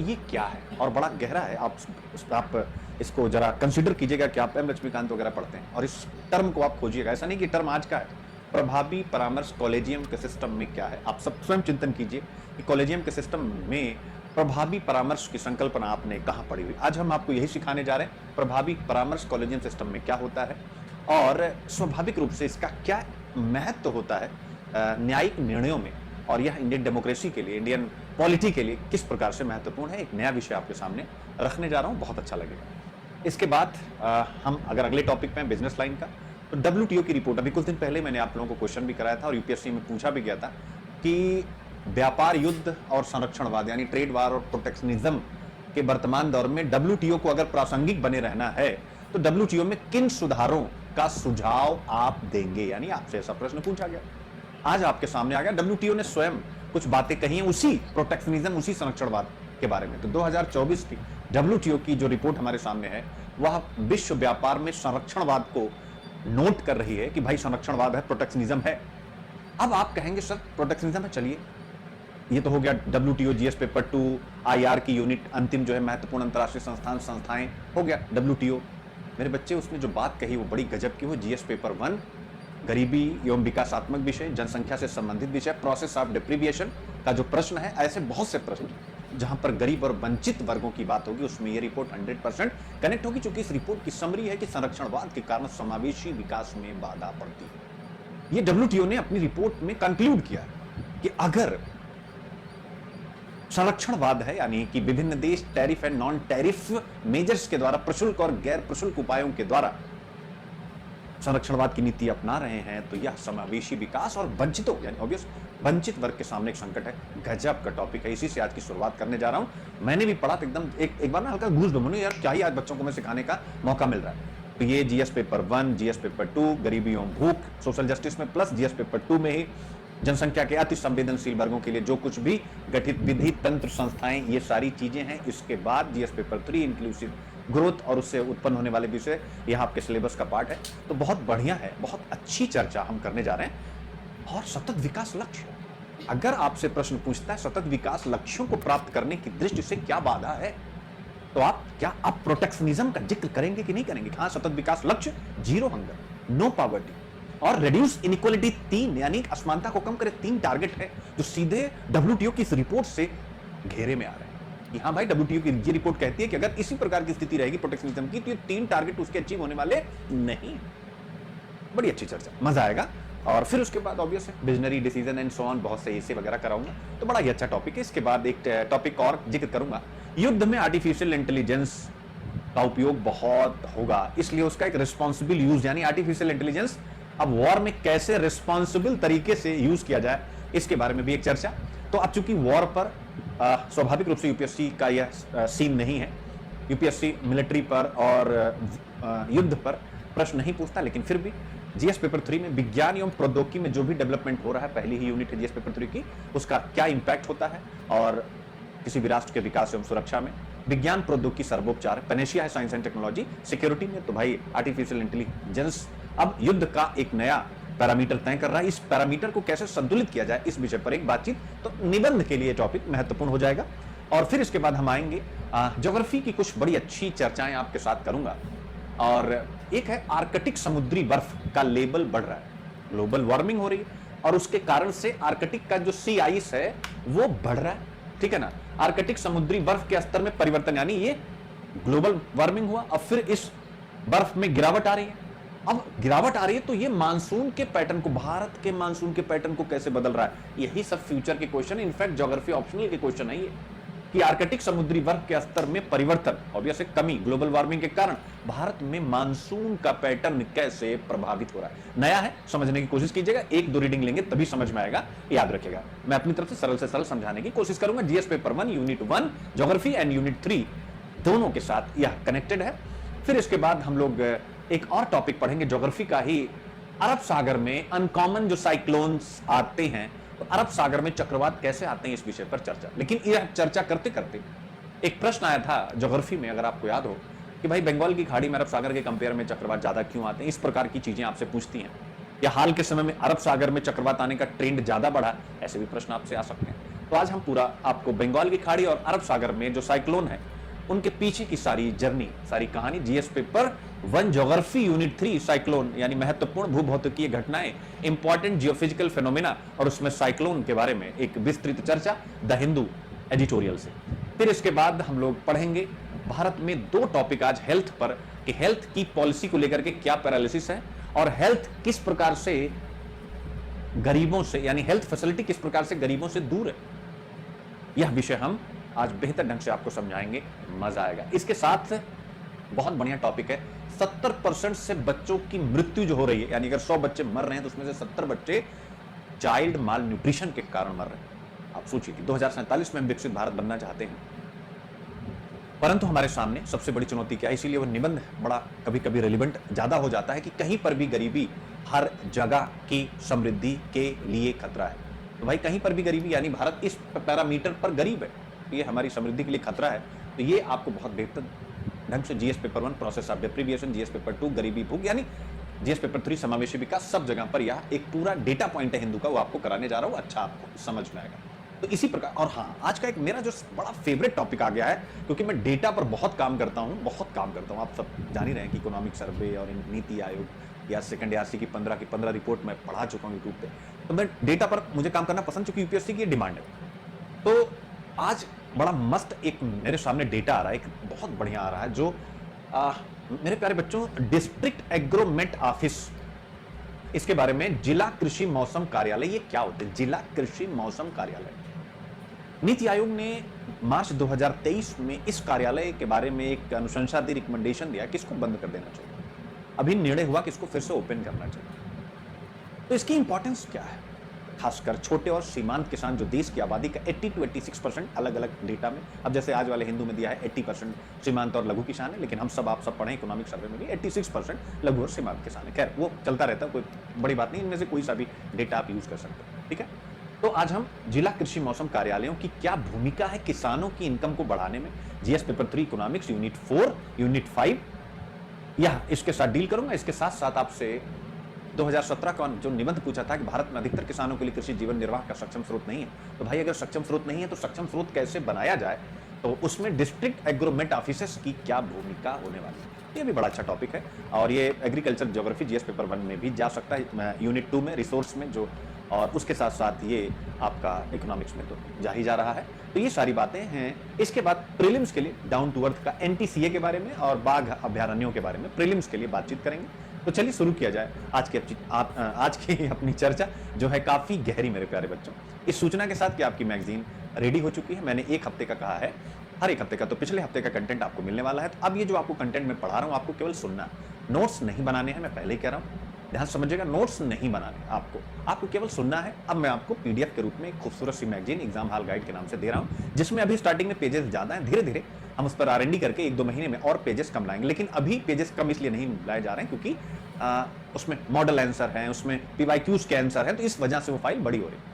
ये क्या है और बड़ा गहरा है। आप इसको जरा कंसिडर कीजिएगा कि आप एम लक्ष्मीकांत वगैरह पढ़ते हैं और इस टर्म को आप खोजिएगा। ऐसा नहीं कि टर्म आज का है। प्रभावी परामर्श कॉलेजियम के सिस्टम में क्या है, आप सब स्वयं चिंतन कीजिए कि कॉलेजियम के सिस्टम में प्रभावी परामर्श की संकल्पना आपने कहां पढ़ी हुई। आज हम आपको यही सिखाने जा रहे हैं, प्रभावी परामर्श कॉलेजियम सिस्टम में क्या होता है और स्वाभाविक रूप से इसका क्या महत्व होता है न्यायिक निर्णयों में, और यह इंडियन डेमोक्रेसी के लिए, इंडियन पॉलिटी के लिए किस प्रकार से महत्वपूर्ण है। एक नया विषय आपके सामने रखने जा रहा हूं, बहुत अच्छा लगेगा। इसके बाद हम अगर अगले टॉपिक पे हैं बिजनेस लाइन का, तो WTO की रिपोर्ट, अभी कुछ दिन पहले मैंने आप लोगों को क्वेश्चन भी कराया था और यूपीएससी में पूछा भी गया था कि व्यापार युद्ध और संरक्षणवाद यानी ट्रेड वार और प्रोटेक्शनिज्म के वर्तमान दौर में WTO को अगर प्रासंगिक बने रहना है तो WTO में किन सुधारों का सुझाव आप देंगे, यानी आपसे ऐसा प्रश्न पूछा गया। आज आपके सामने आ गया, WTO ने स्वयं कुछ बातें कही हैं उसी प्रोटेक्शनिज्म, उसी संरक्षणवाद के बारे में। तो 2024 की WTO की जो रिपोर्ट हमारे सामने है वह विश्व व्यापार में संरक्षणवाद को नोट कर रही है कि भाई संरक्षणवाद है, प्रोटेक्शनिज्म है। अब आप कहेंगे सर प्रोटेक्शनिज्म है, चलिए ये तो हो गया WTO GS पेपर 2 IR की यूनिट, अंतिम जो है महत्वपूर्ण अंतरराष्ट्रीय संस्थाएं हो गया WTO। मेरे बच्चे उसने जो बात कही वो बड़ी गजब की, वो GS पेपर 1 गरीबी एवं विकासात्मक विषय, जनसंख्या से संबंधित विषय, प्रोसेस ऑफ डिप्रीविएशन का जो प्रश्न है, ऐसे बहुत से प्रश्न जहां पर गरीब और वंचित वर्गों की बात होगी उसमें ये रिपोर्ट 100% कनेक्ट होगी, क्योंकि इस रिपोर्ट की समरी है कि संरक्षणवाद के कारण समावेशी विकास में बाधा पड़ती है। ये WTO ने अपनी रिपोर्ट में कंक्लूड किया कि अगर संरक्षणवाद है यानी कि विभिन्न देश tariff and non tariff measures के द्वारा, प्रशुल्क और गैर प्रशुल्क उपायों के द्वारा संरक्षणवाद की नीति अपना रहे हैं, तो यह समावेशी विकास और वंचितों यानी ऑब्वियस वंचित वर्ग के सामने एक संकट है। गजब का टॉपिक है, इसी से आज की शुरुआत करने जा रहा हूं। मैंने भी पढ़ा तो एकदम एक बार ना हल्का घूस बमूं यार, क्या ही आज बच्चों को मैं सिखाने का मौका मिल रहा है। तो ये GS पेपर 1, GS पेपर 2 गरीबी एवं भूख, सोशल जस्टिस में, प्लस GS पेपर 2 में ही जनसंख्या के अति संवेदनशील वर्गों के लिए जो कुछ भी गठित विधि तंत्र संस्थाएं, ये सारी चीजें हैं। इसके बाद GS पेपर 3 इंक्लूसिव ग्रोथ और उससे उत्पन्न होने वाले विषय, यह आपके सिलेबस का पार्ट है। तो बहुत बढ़िया है, बहुत अच्छी चर्चा हम करने जा रहे हैं। और सतत विकास लक्ष्य, अगर आपसे प्रश्न पूछता है सतत विकास लक्ष्यों को प्राप्त करने की दृष्टि से क्या बाधा है, तो आप प्रोटेक्शनिज्म का जिक्र करेंगे कि नहीं करेंगे। हाँ, सतत विकास लक्ष्य, जीरो हंगर, नो पॉवर्टी और रिड्यूस इनइक्वालिटी, 3 यानी असमानता को कम करे, 3 टारगेट है जो सीधे WTO की इस रिपोर्ट से घेरे में आ रहे हैं। कि हाँ भाई, WTO की ये रिपोर्ट कहती है कि अगर इसी प्रकार की स्थिति रहेगी प्रोटेक्शनिज्म की, तो ये 3 टारगेट उसके अचीव होने वाले नहीं। बड़ी अच्छी चर्चा, मजा आएगा। और फिर उसके बाद ऑब्वियस है visionary decision and so on, बहुत से ऐसे वगैरह कराऊंगा, तो बड़ा ही अच्छा टॉपिक है। इसके बाद एक टॉपिक और जिक्र करूंगा, युद्ध में आर्टिफिशियल इंटेलिजेंस का उपयोग बहुत होगा, इसलिए उसका एक रिस्पॉन्सिबल यूज यानी आर्टिफिशियल इंटेलिजेंस अब वॉर में कैसे रिस्पॉन्सिबल तरीके से यूज किया जाए, इसके बारे में भी एक चर्चा। तो अब चूंकि वॉर पर स्वाभाविक रूप से यूपीएससी का यह सीन नहीं है, यूपीएससी मिलिट्री पर और युद्ध पर प्रश्न नहीं पूछता, लेकिन फिर भी GS पेपर 3 में विज्ञान एवं प्रौद्योगिकी में जो भी डेवलपमेंट हो रहा है, पहली ही यूनिट है GS पेपर 3 की, उसका क्या इंपैक्ट होता है और किसी भी राष्ट्र के विकास एवं सुरक्षा में विज्ञान प्रौद्योगिकी सर्वोपचार है। पेनेशिया है साइंस एंड टेक्नोलॉजी, सिक्योरिटी में तो भाई आर्टिफिशियल इंटेलिजेंस अब युद्ध का एक नया पैरामीटर तय कर रहा है। इस पैरामीटर को कैसे संतुलित किया जाए, इस विषय पर एक बातचीत, तो निबंध के लिए टॉपिक महत्वपूर्ण हो जाएगा। और फिर इसके बाद हम आएंगे ज्योग्राफी की कुछ बड़ी अच्छी चर्चाएं आपके साथ करूंगा। और एक है आर्कटिक समुद्री बर्फ का लेवल बढ़ रहा है, ग्लोबल वार्मिंग हो रही है और उसके कारण से आर्कटिक का जो सी आइस है वो बढ़ रहा है, ठीक है ना। आर्कटिक समुद्री बर्फ के स्तर में परिवर्तन यानी ये ग्लोबल वार्मिंग हुआ, अब फिर इस बर्फ में गिरावट आ रही है। अब गिरावट आ रही है तो ये मानसून के पैटर्न को, भारत के मानसून के पैटर्न को कैसे बदल रहा है, यही सब फ्यूचर के क्वेश्चन है। इनफैक्ट ज्योग्राफी ऑप्शनल के क्वेश्चन है ये कि आर्कटिक समुद्री बर्फ के स्तर में परिवर्तन, ऑब्वियसली कमी, ग्लोबल वार्मिंग के कारण भारत में मानसून का पैटर्न कैसे प्रभावित हो रहा है। नया है, समझने की कोशिश कीजिएगा, 1-2 रीडिंग लेंगे तभी समझ में आएगा, याद रखिएगा। मैं अपनी तरफ से सरल समझाने की कोशिश करूंगा। GS paper 1 unit 1 geography and unit 3 दोनों के साथ यह कनेक्टेड है। फिर इसके बाद हम लोग एक और टॉपिक पढ़ेंगे ज्योग्राफी का ही, अरब सागर में अनकॉमन जो साइक्लोन्स आते हैं, तो अरब सागर में चक्रवात कैसे आते हैं, इस विषय पर चर्चा। लेकिन यह चर्चा करते करते एक प्रश्न आया था ज्योग्राफी में, अगर आपको याद हो, कि भाई बंगाल की खाड़ी में अरब सागर के कंपेयर में चक्रवात ज्यादा क्यों आते हैं, इस प्रकार की चीजें आपसे पूछती हैं। या हाल के समय में अरब सागर में चक्रवात आने का ट्रेंड ज्यादा बढ़ा, ऐसे भी प्रश्न आपसे आ सकते हैं। तो आज हम पूरा आपको बंगाल की खाड़ी और अरब सागर में जो साइक्लोन है उनके पीछे की सारी जर्नी, सारी कहानी, GS paper 1 geography unit 3 cyclone यानी महत्वपूर्ण भूभौतिकीय घटनाएं, इंपॉर्टेंट जियोफिजिकल फेनोमेना और उसमें साइक्लोन के बारे में एक विस्तृत चर्चा द हिंदू एडिटोरियल से। फिर इसके बाद हम लोग पढ़ेंगे भारत में 2 टॉपिक आज हेल्थ पर कि हेल्थ की पॉलिसी को लेकर के क्या पैरालिसिस है और हेल्थ किस प्रकार से गरीबों से यानी हेल्थ फैसिलिटी किस प्रकार से गरीबों से दूर है। यह विषय हम आज बेहतर ढंग से आपको समझाएंगे, मजा आएगा। इसके साथ बहुत बढ़िया टॉपिक है 70% से बच्चों की मृत्यु जो हो रही है, यानी अगर 100 बच्चे मर रहे हैं तो उसमें से 70 बच्चे चाइल्ड माल न्यूट्रिशन के कारण मर रहे हैं। आप सोचिए कि 2047 में हम विकसित भारत बनना चाहते हैं, परंतु हमारे सामने सबसे बड़ी चुनौती क्या है, इसीलिए वह निबंध बड़ा कभी कभी रिलेवेंट ज्यादा हो जाता है कि कहीं पर भी गरीबी हर जगह की समृद्धि के लिए खतरा है। तो भाई कहीं पर भी गरीबी यानी भारत इस पैरामीटर पर गरीब है, तो ये हमारी समृद्धि के लिए खतरा है। तो ये आपको बहुत बेहतर ढंग से GS paper 1 process of deprivation, GS paper 2 गरीबी भूख यानी जीएस पेपर 3 समावेशी विकास, सब जगह पर यह एक पूरा डेटा पॉइंट है हिंदू का, वो आपको कराने जा रहा हूं, अच्छा आपको समझ में आएगा। तो इसी प्रकार, और हाँ, आज का एक मेरा जो बड़ा फेवरेट टॉपिक आ गया है, क्योंकि मैं डेटा पर बहुत काम करता हूं, आप सब जान ही रहे हैं कि इकोनॉमिक सर्वे और नीति आयोग या सेकंड आरसी की 15 रिपोर्ट मैं पढ़ा चुका हूं यूट्यूब पे, तो मैं डेटा पर मुझे काम करना पसंद, चूंकि यूपीएससी की डिमांड है। तो आज बड़ा मस्त एक मेरे सामने डेटा आ रहा है, एक बहुत बढ़िया आ रहा है, जो मेरे प्यारे बच्चों डिस्ट्रिक्ट एग्रोमेट ऑफिस, इसके बारे में जिला कृषि मौसम कार्यालय, ये क्या होते हैं जिला कृषि मौसम कार्यालय। नीति आयोग ने मार्च 2023 में इस कार्यालय के बारे में एक अनुशंसा दी, रिकमेंडेशन दिया कि इसको बंद कर देना चाहिए। अभी निर्णय हुआ कि इसको फिर से ओपन करना चाहिए। तो इसकी इंपॉर्टेंस क्या है, खासकर छोटे और सीमांत किसान जो देश की आबादी का 80 to 86% अलग अलग डेटा में, अब जैसे आज वाले हिंदू में दिया है 80% सीमांत और लघु किसान है, लेकिन हम सब आप सब पढ़े इकोनॉमिक सर्वे में भी 86% लघु और सीमांत किसान है। खैर वो चलता रहता है, कोई बड़ी बात नहीं, इनमें से कोई सा भी डेटा आप यूज कर सकते हैं, ठीक है। तो आज हम जिला कृषि मौसम कार्यालयों की क्या भूमिका है किसानों की इनकम को बढ़ाने में, GS paper 3 economics unit 4 unit 5 यह इसके साथ डील करूंगा। इसके साथ साथ आपसे 2017 का जो निबंध पूछा था कि भारत में अधिकतर किसानों के लिए कृषि जीवन निर्वाह का सक्षम स्रोत नहीं है, तो भाई अगर सक्षम स्रोत नहीं है तो सक्षम स्रोत कैसे बनाया जाए, तो उसमें डिस्ट्रिक्ट एग्रोमेट ऑफिसर्स की क्या भूमिका होने वाली है, ये भी बड़ा अच्छा टॉपिक है। और ये एग्रीकल्चर ज्योग्राफी जीएस पेपर 1 में भी जा सकता है, यूनिट 2 में रिसोर्स में जो, और उसके साथ साथ ये आपका इकोनॉमिक्स में तो जा ही जा रहा है। तो ये सारी बातें हैं। इसके बाद प्रीलिम्स के लिए डाउन टू अर्थ का एनटीसीए के बारे में और बाघ अभ्यारण्यों के बारे में प्रीलिम्स के लिए बातचीत करेंगे। तो चलिए शुरू किया जाए आज की अपनी चर्चा, जो है काफी गहरी मेरे प्यारे बच्चों। इस सूचना के साथ कि आपकी मैगजीन रेडी हो चुकी है। मैंने 1 हफ्ते का कहा है, हर 1 हफ्ते का, तो पिछले हफ्ते का कंटेंट आपको मिलने वाला है। तो अब ये जो आपको कंटेंट में पढ़ा रहा हूं, आपको केवल सुनना, नोट्स नहीं बनाने हैं, मैं पहले ही कह रहा हूं, ध्यान समझिएगा, नोट्स नहीं बनाने आपको केवल सुनना है। अब मैं आपको पीडीएफ के रूप में एक खूबसूरत सी मैगजीन एग्जाम हॉल गाइड के नाम से दे रहा हूं, जिसमें अभी स्टार्टिंग में पेजेस ज्यादा हैं, धीरे धीरे हम उस पर R&D करके 1-2 महीने में और पेजेस कम लाएंगे। लेकिन अभी पेजेस कम इसलिए नहीं लाए जा रहे हैं क्योंकि उसमें मॉडल आंसर हैं, उसमें PYQs के आंसर हैं, तो इस वजह से वो फाइल बड़ी हो रही है।